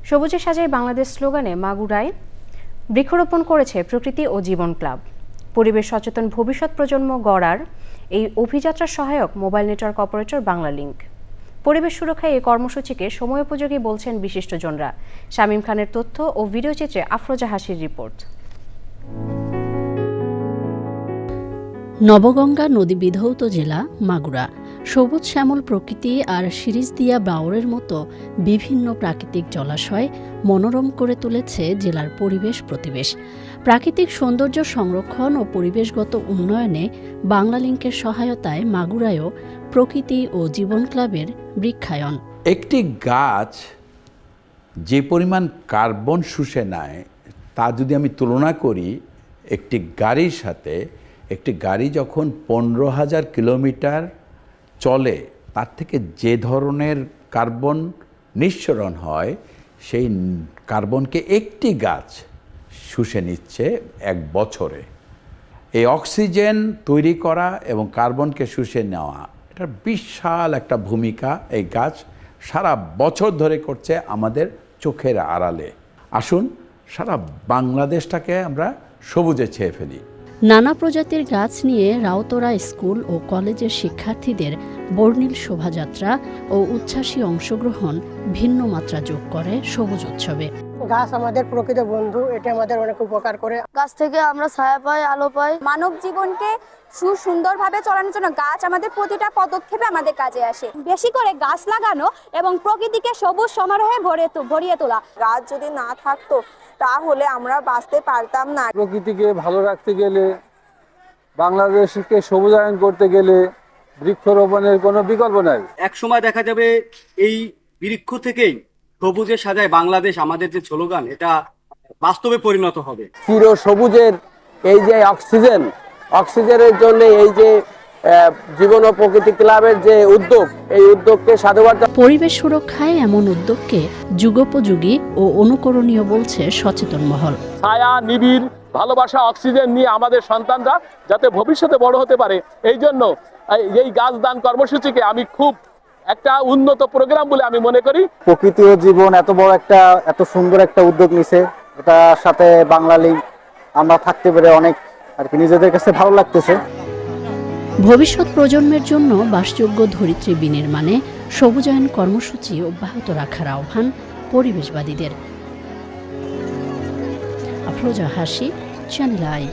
সবুজে সাজাই বাংলাদেশ স্লোগানে মাগুরায় বৃক্ষরোপণ করেছে প্রকৃতি ও জীবন ক্লাব। পরিবেশ সচেতন ভবিষ্যৎ প্রজন্ম গড়ার এই অভিযাত্রার সহায়ক মোবাইল নেটওয়ার্ক অপারেটর বাংলালিংক। পরিবেশ সুরক্ষায় এই কর্মসূচিকে সময়োপযোগী বলছেন বিশিষ্টজনরা। শামীম খানের তথ্য ও ভিডিওচিত্রে আফরোজা হাসির রিপোর্ট। নবগঙ্গা নদী বিধৌত জেলা মাগুরা। সবুজ শ্যামল প্রকৃতি আর সিরিজদিয়া বাওরের মতো বিভিন্ন প্রাকৃতিক জলাশয় মনোরম করে তুলেছে জেলার পরিবেশ প্রতিবেশ। প্রাকৃতিক সৌন্দর্য সংরক্ষণ ও পরিবেশগত উন্নয়নে বাংলালিংকের সহায়তায় মাগুরায়ও প্রকৃতি ও জীবন ক্লাবের বৃক্ষায়ন। একটি গাছ যে পরিমাণ কার্বন শুষে নেয় তা যদি আমি তুলনা করি একটি গাড়ির সাথে, একটি গাড়ি যখন 15,000 কিলোমিটার চলে তার থেকে যে ধরনের কার্বন নিঃসরণ হয় সেই কার্বনকে একটি গাছ শুষে নিচ্ছে এক বছরে। এই অক্সিজেন তৈরি করা এবং কার্বনকে শুষে নেওয়া এটা বিশাল একটা ভূমিকা এই গাছ সারা বছর ধরে করছে আমাদের চোখের আড়ালে। আসুন সারা বাংলাদেশটাকে আমরা সবুজে ছেয়ে ফেলি। নানা প্রজাতির গাছ নিয়ে রাউতরা স্কুল ও কলেজের শিক্ষার্থীদের বর্ণিল শোভাযাত্রা ও উচ্ছ্বাসী অংশগ্রহণ ভিন্ন মাত্রা যোগ করে সবুজ উৎসবে। গাছ আমাদের প্রকৃত বন্ধু, এটা আমাদের অনেক উপকার করে। গাছ থেকে আমরা ছায়া পাই, আলো পাই। মানব জীবনকে সুন্দরভাবে চলানোর জন্য গাছ আমাদের প্রতিটা পদক্ষেপে আমাদের কাজে আসে। বেশি করে গাছ লাগানো এবং প্রকৃতিকে সবুজ সমারোহে ভরিয়ে তোলা। গাছ যদি না থাকতো তাহলে আমরা বাঁচতে পারতাম না। প্রকৃতিকে ভালো রাখতে গেলে, বাংলাদেশকে সবুজায়ন করতে গেলে বৃক্ষরোপণের কোনো বিকল্প নাই। এক সময় দেখা যাবে এই বৃক্ষ থেকেই সবুজে সাজায় বাংলাদেশ আমাদের যে স্লোগান এটা বাস্তবে পরিণত হবে। চির সবুজের এই যে অক্সিজেনের জন্য এই যে জীবন ও প্রকৃতি ক্লাবের যে উদ্যোগ, এই উদ্যোগকে সাধুবাদ। পরিবেশ সুরক্ষায় এমন উদ্যোগকে যুগোপযোগী ও অনুকরণীয় বলছে সচেতন মহল। ছায়া, নিবিড়, ভালোবাসা, অক্সিজেন নিয়ে আমাদের সন্তানরা যাতে ভবিষ্যতে বড় হতে পারে, এই জন্য এই গাছ দান কর্মসূচিকে আমি খুব একটা উন্নত প্রোগ্রাম বলে আমি মনে করি। প্রকৃতি ও জীবন এত বড় একটা এত সুন্দর একটা উদ্যোগ নিছে, এটার সাথে বাংলালিংক আমরা থাকতে পেরে অনেক আর কি নিজেদের কাছে ভালো লাগতেছে। ভবিষ্যৎ প্রজন্মের জন্য বাসযোগ্য ধরিত্রী বিনির্মাণে সবুজায়ন কর্মসূচি অব্যাহত রাখার আহ্বান পরিবেশবাদীদের। আফরোজা হাসি, চ্যানেল আই।